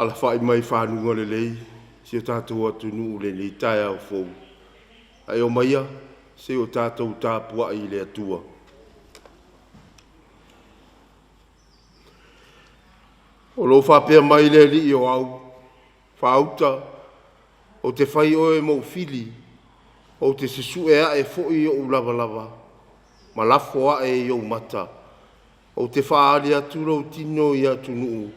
ala fai mai whanunga le lei, si o tātou atu nuu le ni tai au fōu. Ai o maia, se o tātou tāpua i le atua. O lo whapea mai le li o au, whauta, o te whai oe mo fili, o te sisu ea e fōi o lava lava, ma lafo a e o mata, o te whaari atu rau tino i atu nuu,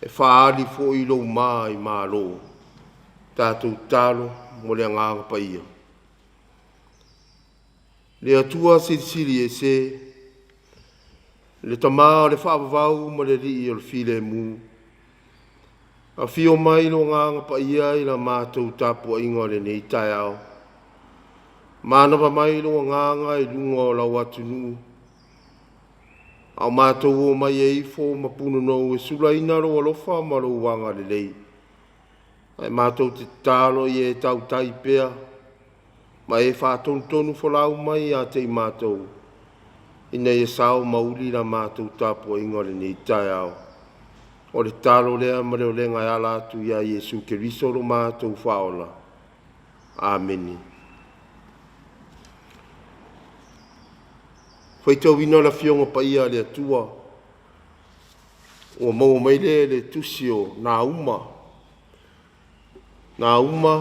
e whaari fōi lo mai mā lo, tātou tālo mo le ngānga pa ia. Le atua siri e se, le tamā le whaavavau mo le ri o le file mu, a fio mai lo ngānga pa ia i la mātou tāpua ingo le nei tai au. Mānawa mai lo ngānga i lunga o lau atu nuu, au mātou o mai e ifo mapuna nou e sula ina ro alofa ma ro wanga le lei. Ai mātou te tālo i e tau taipea, ma e whātontonu whalau mai a te mātou. Ina e sao mauli la mātou tāpua inga le nei tai au. O le tālo lea ma leo lenga e ala atu ia Iesu ke riso lo mātou whaola. Ameni. Whaitau ina la fionga pa ia le atua. O mau mai le tusio nā uma. Nā uma.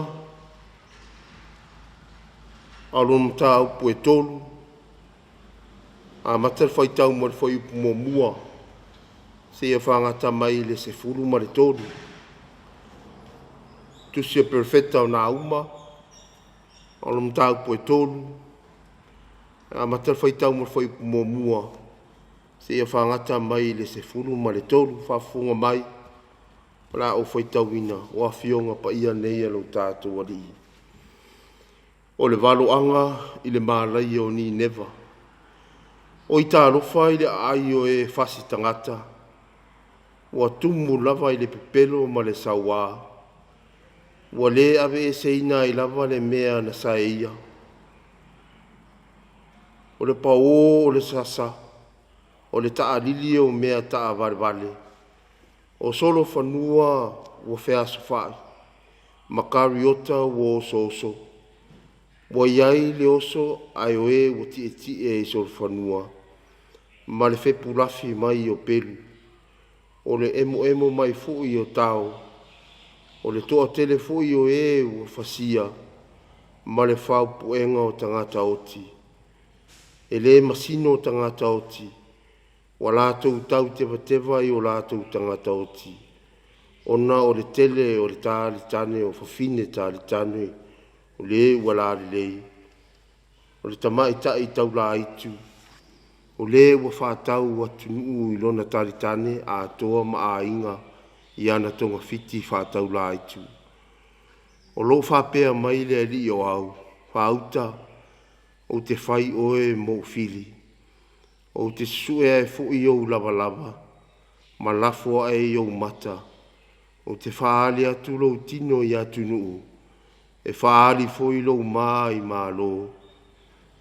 Alon mta upu e tolu. A matar whaitau ma le whai upu mo mua. Se ia whangata mai le se furu ma le tolu. Tusio perfecta o nā uma. Alon mta upu e tolu. A matar whaitau ma whai mo mua. Se ia whangata mai le se furu ma le tolu, whafunga mai. Pala o whaitau ina, o a fionga pa ia nei alo tātou ali. O le valo anga i le mālai o ni neva. O i tā rofa i le ai o e whasi tangata. O a tumu lava i le pepelo ma le sawa. O le ave e seina i lava le mea na sa ia. O le pao o le sasa, o le taa lili o mea taa vale vale. O solo whanua o whea sofai, makari ota o oso oso. O iai le oso ai oe o ti e solo whanua. Ma le whepu lafi mai o pelu. O le emo mai fui o tau. O le toa tele fui o e o fasia. Ma le whau puenga o tangata oti. E le masino tangata oti. Wa lātou tau tewa i o lātou tangata oti. Ona o le tele o le tāli tane o whawhine tāli tane. O le ua lāli lei. O le tamai tai tau la itu. O le ua whātau atu nuu i lona tāli tane a toa ma a inga. I ana tonga fiti whātau la itu. O lo whāpea mai le li o au. Whāuta. O te whai oe mo fili. O te sue e fui o lava lava. Ma lafo e o mata. O te whaali atu lo tino i atu nuu. E whaali foi lo mai ma lo.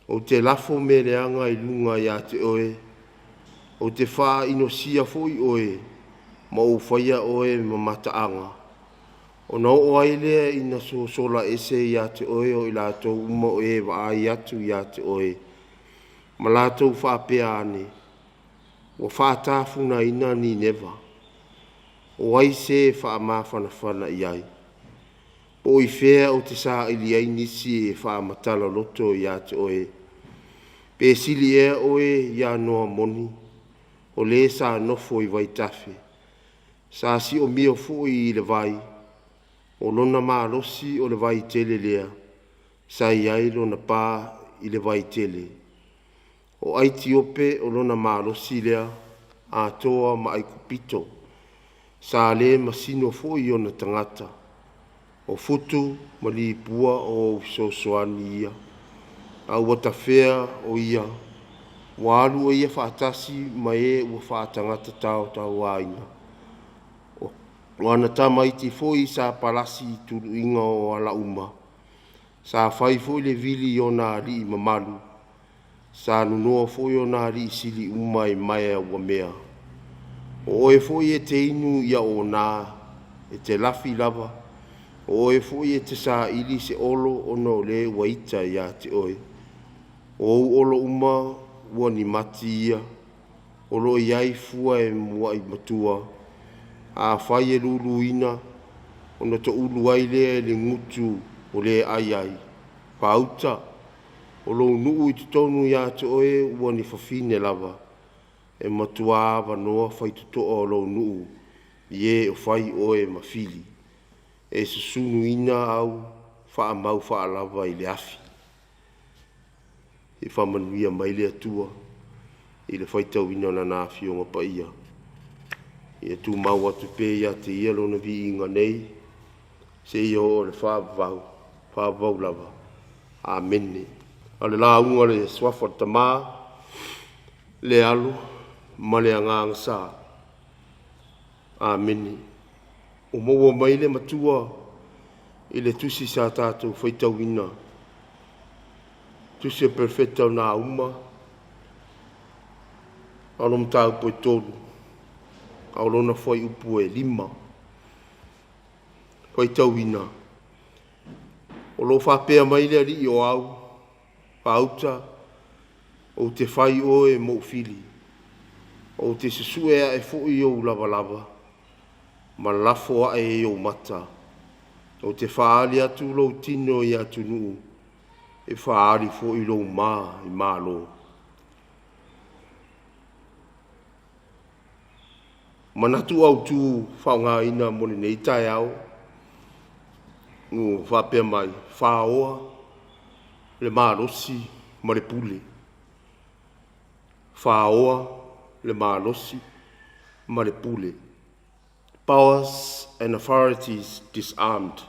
O te lafo me leanga i lunga i ate oe. O te wha ino sia foi oe. Ma o whaia oe ma mataanga. O na o ailea ina so sola ese i ate oe o i lato uma oe wa ai atu i ate oe. Ma lato whapea ane. O whaatafuna ina ni neva. O ai se whaamawhanawhana i ai. O i whea o te saa ili ai nisi e whaamatala loto i ate oe. Pe sili e oe i anoa moni. O le sa nofo i waitafe. Sa si o mio fui i le vai. O lona maalosi o le vai tele lea, sa iai lona pā i le vai tele. O aiti ope o lona maalosi lea, a toa ma ai kupito, sa le masino foi o na tangata. O futu ma li pua o sosoani ia, a watawhea o ia, walu o ia whaatasi ma e ua whaatangata tau aina. Wana tama iti foi sa palasi tulu inga o ala uma. Sa fai foi le vili o na ri mamalu. Sa nunoa foi o na ri sili uma i maia ua mea. O e foi e te inu ia o nā. e te lafi lava, o e fui e te sa ili se olo ono le waita ia te oe. O olo uma ua ni mati ia, olo iai fua e mua i matua, a whai e lulu ina, ono to ulu ai le ngutu o le ai ai. Whauta, o lo nuu i te tonu ia te oe ua ni whawhine lava, e matua awa noa whai tutoa o lo nuu, ie o whai oe mawhili, e se sunu ina au wha mau wha lava i le afi. E whamanuia mai le atua, i le whai tau ina na nafi o ngapa ia. I tu mau atu pe ia te ia lona vi inga nei, se ia o le whaavau lava. Amene. Ale la unga le swafa tamā, le alu, ma le anganga sā. Amene. O maua mai le matua, i le tusi sa tātou whaitau ina. Tusi e perfectau nā uma, alom tāu poi tolu. Aolona foi upu e 5. Foi tau ina. O lo whapea mai le ali o au. Pauta. O te whai o e mo fili. O te sesue a e fo i o lava lava. Ma lafo a e o mata. O te whaali atu lo tino i atu nuu. E whaari fo i lo maa i maa lo. Manatu au tu whaunga ina mone nei tai au. Ngu whapea mai. Whaoa. Le maarosi ma le pule. Whaoa. Le maarosi ma le pule. Powers and authorities disarmed.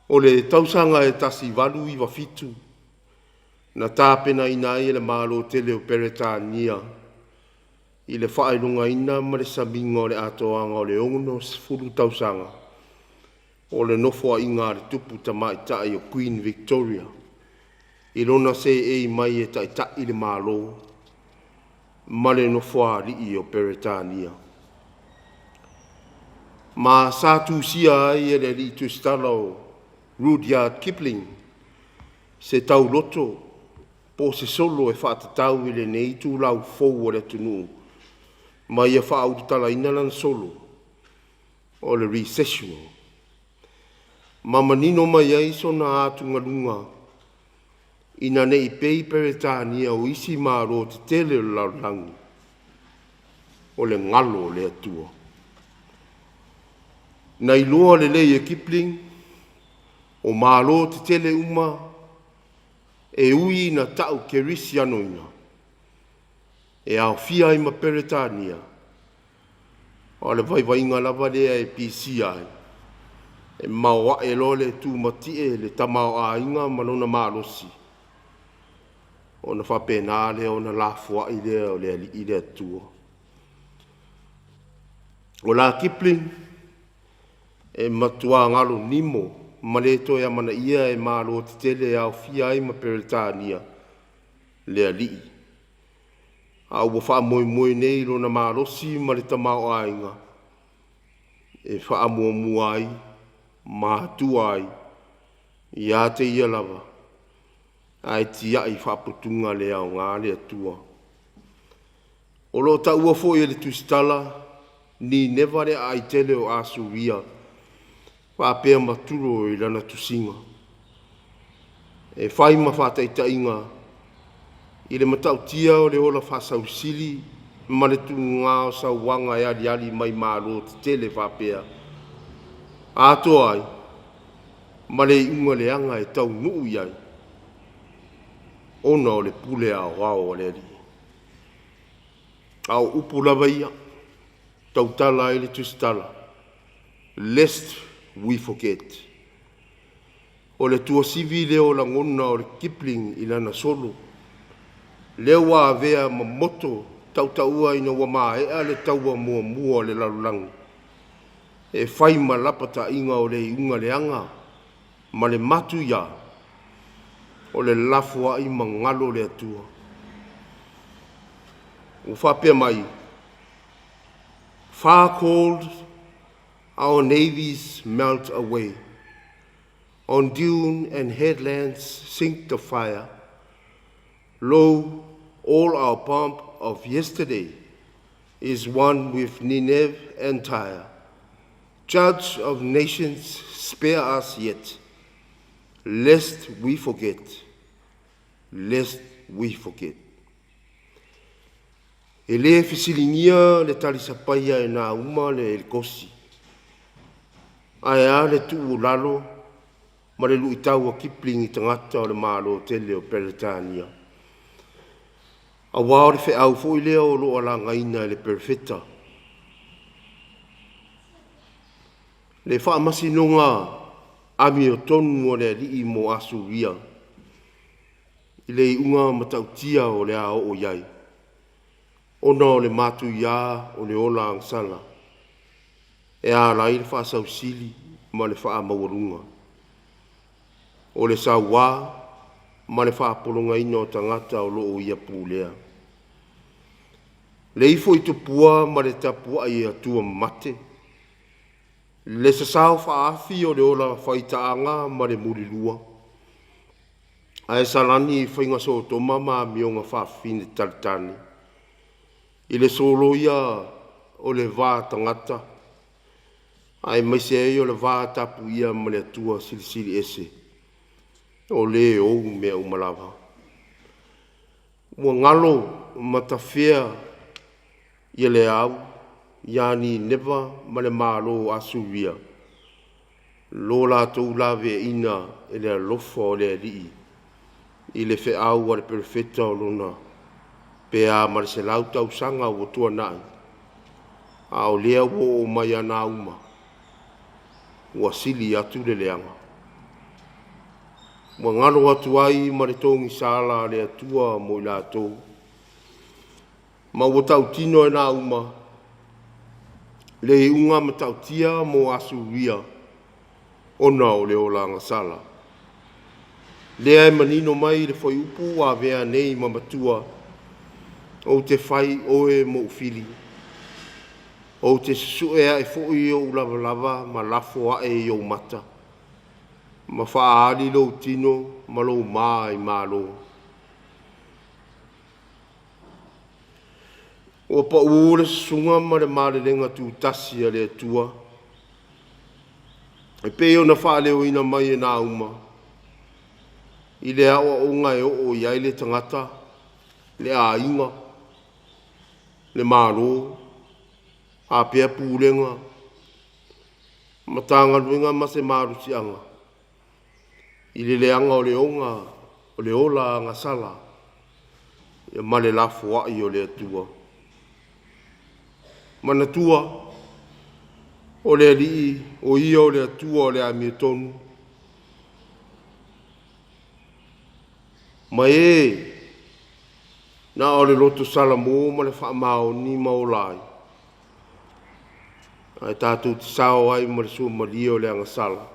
O le tausanga e tasi walu i wafitu. Na tāpena ina e le malo tele o Peretania. I le whaelunga ina ma le sabinga o le atoanga o le ongono furu tausanga. O le nofoa inga le tupu tamai tai o Queen Victoria. I lona se e mai e tai tai le malo. Ma le nofoa li o Peretania. Ma sa tu sia ai e le li tu stala o Rudyard Kipling. Se tau loto. Po se solo e whaatatau i le nei tu lau fou o le tunu. Ma ia whaau tala ina lan solo. O le recession. Ma manino mai ai so na atu ngalunga. Ina nei pei Peretania o isi maro te tele o laulangu. O le ngalo le atua. Na iloa le lei e Kipling. O maro te tele uma. E ui na tau kerisi anoina. E au fia i ma Peretania. O le vai vai inga lava lea e PCI. E maua e lole tu mati e le tamau a inga malona malosi. O na whapena le o na lafua i lea o lea li i lea tua. O la Kipling e matua ngalo nimo. Ma le to ya mana ia e malo te tele au fia i ma Peretania. Lea li i. Au wha moi moi nei lo na marosi ma le tamau ainga. E wha mua mua ai, ma tu ai, ia te ia lava. Ai tia i wha putunga le au ngā le atua. O lo ta ua fo i le tustala, ni nevare ai tele o asuria. Wha pēr maturo i lana tusinga. E whai ma whataita inga. I le matau tia o le ola whasau sili, ma le tu ngā o sa wanga e ali ali mai maro te tele whapea. Ato ai, ma le unga le anga e tau nuu iai. Ona o le pule a wao o le ali. Au upu lava ia, tau tala e le tustala. Lest we forget. O le tua sivile o la ngona o le Kipling i lana solo. Leo wa vea ma moto tau taua ina wa maa e ale taua mua mua le lalulangu. E whai ma lapata inga o le unga le anga, ma le matu ia, o le lafua i ma ngalo le atua. O whapea mai, far called our navies melt away. On dune and headlands sink the fire. Lo, all our pomp of yesterday is one with Nineveh and Tyre. Judge of nations, spare us yet, lest we forget, lest we forget. E le fisilingia le talisapaia e nā uma le elkosi. Ai a le tuu lalo, ma le luitau a Kipling i tangata o le malo tele o Peretania. A wao le fe au fo i leo lo ala ngaina le perfeta. Le wha masinonga ami o tonu o le li mo asuria. I le unga matautia o le ao o iai. Ona o le matu ia o le ola angsala. E a lai le wha sausili ma le wha mawarunga. O le sawa ma le wha polonga ino o tangata o loo ia pūlea. Le ifo i tupua ma le tapua i atua mate. Le sasau wha afi o le ola whaitaanga ma le murilua. Ai salani i whainga so to mama mionga wha fine taritani. I le solo ia o le vā tangata. Ai maise e o le vā tapu ia ma le atua silisili ese. O le ou mea umalawa. Ua ngalo matawhea i le au, yani neva ma le malo asuria. Lo la tau lawe ina e le alofa o le rii. I le fe au a le perfeta o luna. Pea ma le se lauta usanga o tua nai. A o lea wo o mai ana uma. Ua sili atu le leanga. Ua ngalo atu ai ma le tongi sala le atua mo i latou. Ma ua tau tino e na uma. Le unga ma tau tia mo asuria. Ona o le olanga sala. Lea e manino mai le foi upu a vea nei ma matua. O te fai oe mo ufili. O te suea e foi o lava lava ma lafo a e o mata. Ma whaali lo tino ma lo mai ma lo. O pa ure sunga ma le mare lenga tu tasi a le tua. E peo na whaale o ina mai e na uma. I le awa o ngai o iai le tangata. Le a inga. Le malo. A pia pūlenga. Ma tanga luenga ma se maru sianga. I le leanga o le onga. O le ola anga sala. Ia ma le lafo ai o le atua. Mana tua. O le alii. O ia o le atua o le amietonu. Ma e. Na o le loto sala mo ma le wha mao ni maolai. Ai tātou te sao ai ma le sua maria o le anga sala.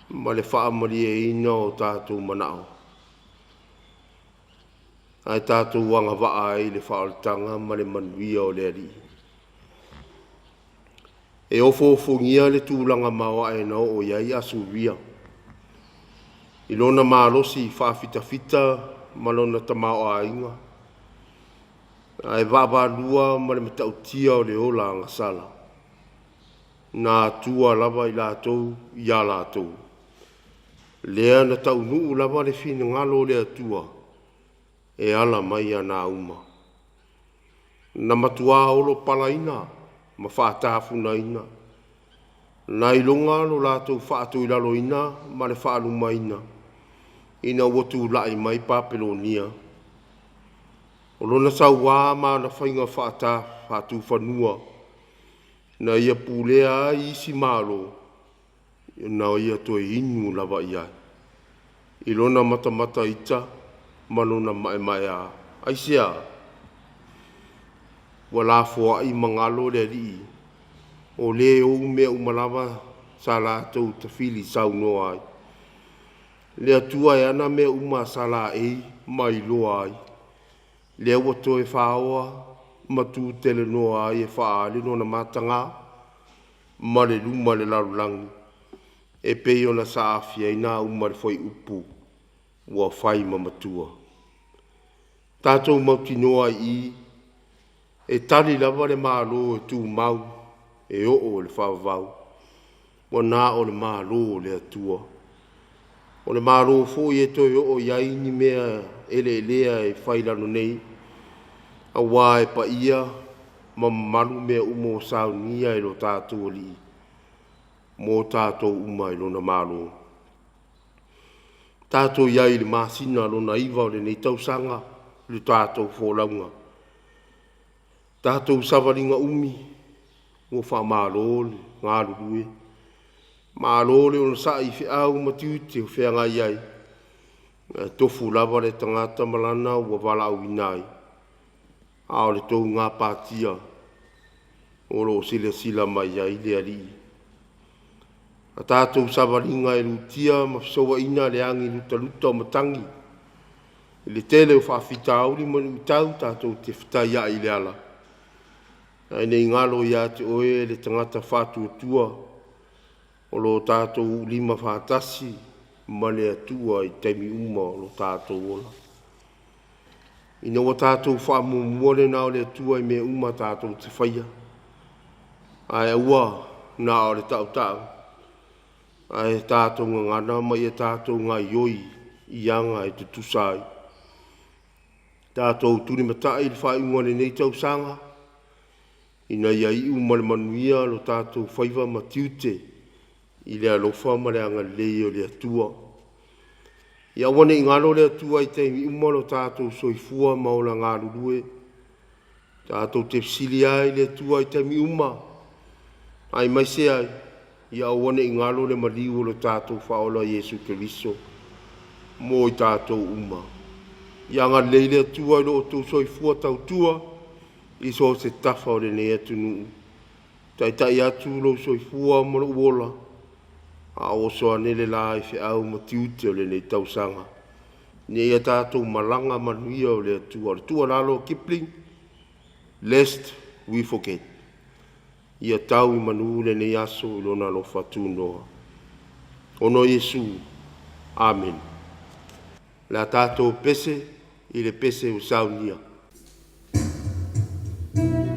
Ma le wha maria ina o tātou manao. Ai tātou wanga waa ai le wha tanga ma le manuia o le ari. E ofo ngia le tūlanga mawa e nao o iai asuria. I lona malosi wha fita fita ma lona tamao a inga. Ai vava lua ma le matautia o le ola anga sala. Nā tua lava i lātou, ia lātou. Lea na tau nuu lava le fina ngalo le atua. E ala mai a nā uma. Na matua olo palaina, ma whaatafuna ina. Nā ilonga lo lātou whaatu i lalo ina, ma le whaaluma ina. Ina watu lai mai Papelonia. O lona sau wā ma na whainga whaatu whanua. Na ia pūlea i isi malo. Na ia toi inu lava ia. I lona mata ita. Malona mai a. Aisea. Wala foa i mangalo le rii. O le o mea umalawa sa la tau ta fili sau no ai. Le atua e ana mea uma sa la ei mai loa ai. Le wato e whaoa. Matu tele no ai e whaale no na matanga. ma le luma le larulangi. E pei ona sa afia ina uma le foi upu, ua fai mamatua. Tātou mautinoa I, e tali lava le mālo e tū mau, e o le whawavau. Wa nā o le mālo le atua. O le mālo fo I e toi o iai ni mea ele lea e whailano nei. A wā e pa ia, ma malu mea umo saunia e lo tātou li. Mō tātou uma e lona mālo. Tātou iai le māsina lona iwa o le nei tausanga, le tātou fōlaunga. Tātou savaringa umi, o wha mālo le ngā rurue. Mālo le ona sa I whi au matiute o whianga iai. Tofu lava le tangata malana ua wala au inai. Ao le tau ngā pātia, o lo sila mai iai le ari. A tātou savaringa e lutia ma fisoa ina le angi luta o matangi. Le tele o whawhita auri manu tau tātou te whitai ai le ala. Ai nei ngalo ia te oe le tangata whātua tua. O lo tātou lima whātasi mane atua I taimi uma o lo tātou ola. Ina o tātou whaamumuare nao le atua I mea uma tātou te whaia. Ai ua nao le tau. Ai tātou ngana mai e tātou ngā ioi I anga e te tusai. Tātou turi matai le whainguane nei tau sanga. Ina ia I umare manuia lo tātou whaiva matiute I le alofa ma le anga lei o le atua. Ia wane I ngalo le atua I teimi umaro tātou soifua maola ngā rurue. Tātou te psili ai le atua I teimi uma. Ai mai se ai. Ia wane I ngalo le mariu lo tātou whaola Jesu Keriso. Mo I tātou uma. Ia ngā leile atua I lo o tō soifua tau tua. I so se tafa o le ne atu nuu. Tai atu lo soifua mo lo uola. A oso anele la I whi au matiute o le ne tausanga. Ne ia tātou malanga manuia o le atua. Le tua lalo Kipling. Lest we forget. Ia tau I manu le ne aso I lona lo fatu noa. Ono Yesu. Amen. La tātou pese I le pese o saunia. Oh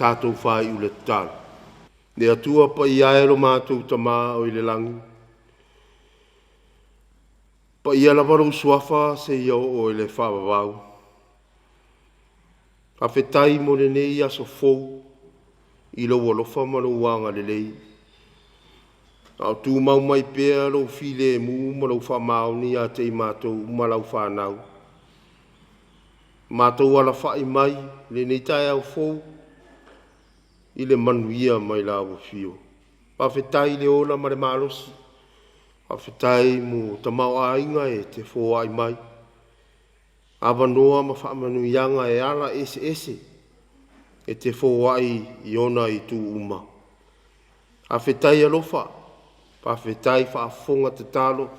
tātou whai ule tālu. Ne atua pa i aero mātou tamā o i le langi. Pa i ala waru suafa se iau o i le whawawau. A whetai mo le nei aso fou i lo walofa ma lo wanga le lei. Au tū mau mai pēr lo file mu ma lo whamau ni a te i mātou ma lau whanau. Mātou ala whai mai le nei tai au fou i le manuia mai la o fio. Pa whetai le ola ma le malosi. Pa whetai mu tamau a inga e te fō ai mai. Awa noa ma whaamanuianga e ala ese ese. E te fō ai i ona i tū uma. A whetai alofa. Pa whetai whaafonga te talo.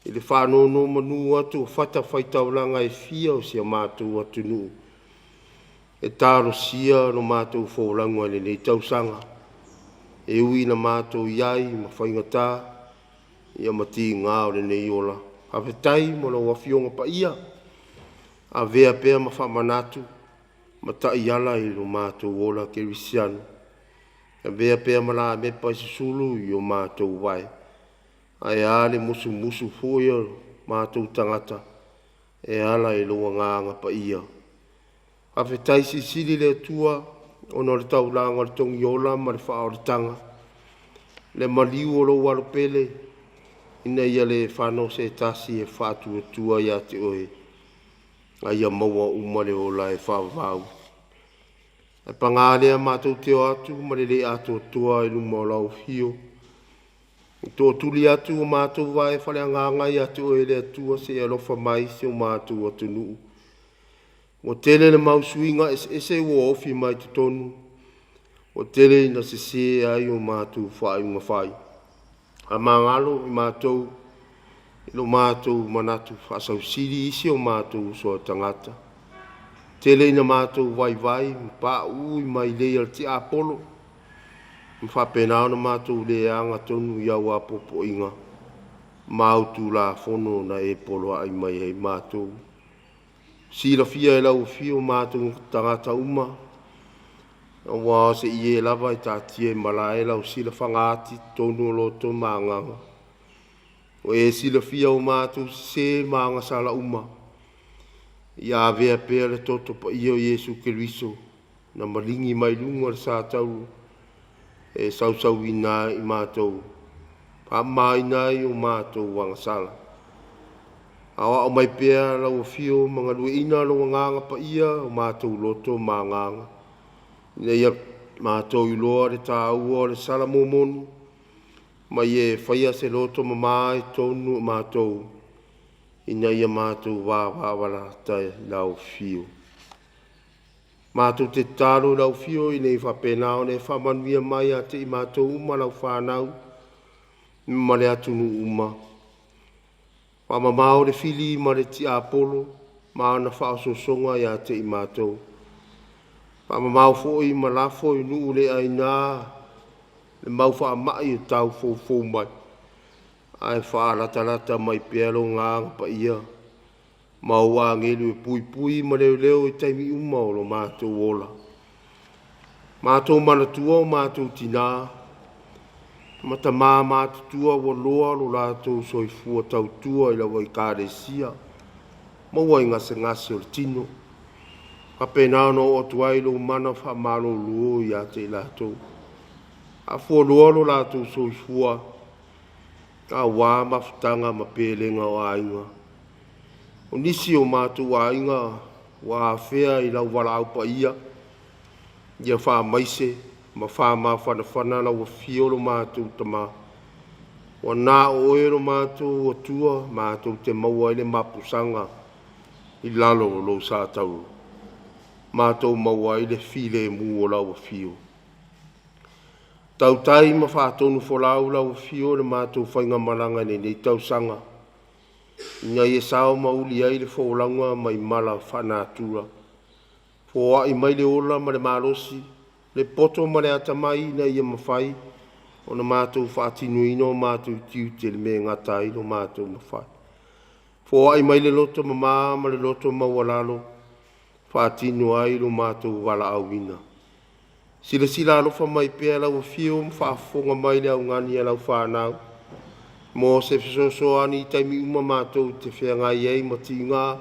I le whanono manu atu o whata whaitaulanga e fia o sia mātou atu nuu. E tāro sia no mātou whōrangua le nei tausanga. E ui na mātou iai ma whaingatā. Ia mati ngā o le nei ola. A whetai mo la wafionga pa ia. A vea pēr ma whamanatu. Ma tai ala i lo mātou ola ke risianu. A vea pēr ma la mepa i sulu i o mātou wai. A e ale musu musu fōia mātou tangata. E ala i lo nganga pa ia. A whetai si siri le tua, ono le tau langa le tongi ola ma le wha o le tanga. Le maliu o lo waro pele, ina ia le whano se tasi e whātua tua ia te oe. A ia maua umare ola e whāwau. E pangālea mātou teo atu, ma le ato tua e luma o lau hio. Tō tuli atu o mātou wae whale anganga ia te oe le atua se alofa mai se o mātou atu nuu. O tele le mausuinga ese ua ofi mai te tonu. O tele ina se se ai o mātou whai unga whai. A mangalo i mātou, ilo mātou manatu whasau siri isi o mātou soa tangata. Tele ina mātou vai vai, mpa ui mai leia ti apolo. Mwhapenao na mātou le anga tonu i au apopo inga. Māutu la fono na e polo ai mai hei mātou. Sila fia e lau fio mātou tangata uma. Wā se i e lava i tātie mala e lau sila whangāti tonu loto mānganga. O e sila fia o mātou se mānga sala uma. I a vea pēr le toto pa i o Jesu Keriso. Na malingi mai lunga le sātau. E sausau i nā i mātou. Pa mai nai o mātou wanga sala. Awa o mai pēr lau fio mga lue ina lo nganga pa ia o mātou loto mānganga. Ina ia mātou i loa le tā ua le sala momonu. Mai e whaia se loto mamai tonu mātou. Ina ia mātou wāwala tai lau fio. Mātou te tālo lau fio ina i whapenao ne whamanuia mai a te i mātou uma lau whanau. Ma le atunu uma. Whamamao le fili ma le ti apolo. Ma ana whaososonga i a te i mātou. Whamamao fōi ma la fōi nuu le aina. Le mau whaamai o tau fō mai. Ai whaalatalata mai pealo ngāng pa ia. Mau angelu e pui pui ma leo leo e taimi uma o lo mātou ola. Mātou manatua o mātou tina. Mata mā mātutua wa loa lo lātou soifua tau tua i lawa i kāresia. Maua i ngase o le tino. A pēnā no o tuai lo mana wha malo luo i a te lātou. A fua loa lo lātou soifua. A wā mawhitanga ma pēlenga o ainga. O nisi o mātou ainga wā whea i lau wala au pa ia. Ia wha maise. Ma wha whana lau fiolo mātou tama. Wa nā oero mātou o tua mātou te maua ele mapusanga i lalo o lo sātau. Mātou maua ele file mu o lau fio. Tau tai ma whātonu wholau lau fio le mātou whainga maranga nei tau sanga. Ina i e sao mauli ai le whaolanga mai mala whanātura. Fōa i mai le ola ma le malosi. Le poto ma le atamai na ia mawhai. O na mātou whaatinu ino mātou tiu te le me ngatai no mātou mawhai. Fōa i mai le loto ma le loto mawalalo. Whaatinu ai no mātou wala au ina. Sila alofa mai pea lau fio mwhaafonga mai lea ungani e lau whanau. Mo se so ani taimi uma mātou te whenga iei ma tinga.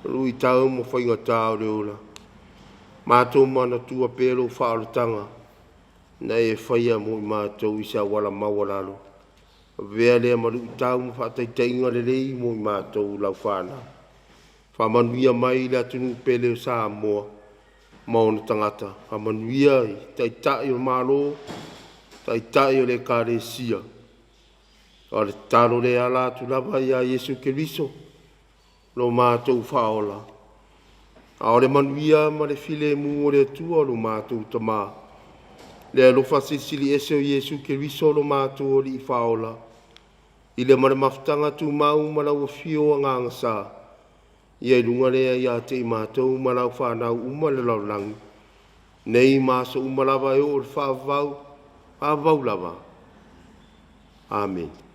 Rui tau mo whainga tau reola. Mātou mana tua pēlo whaaratanga. Na e whaia mo i mātou isa wala mawalalo. Vea lea maru tau mo whaataitainga lelei mo i mātou lau whanau. Whamanuia mai lea tunu pēleo sā moa. Maona tangata, whamanuia i taitai o malo, taitai o le kāresia. O le talo le ala tu lava ia Yesu Keriso, lo mātou whaola. A o le manuia ma le file mu o le tua lo mātou tamā. Le alofa sisili ese o Yesu Keriso lo mātou o li whaola. I le mare maftanga tu mau ma lau fio a nganga sā. Ia lunga lea ia te i mātou malau whanau uma le lau langi. Nei māso umalawa e o le whaavau lava. Amen.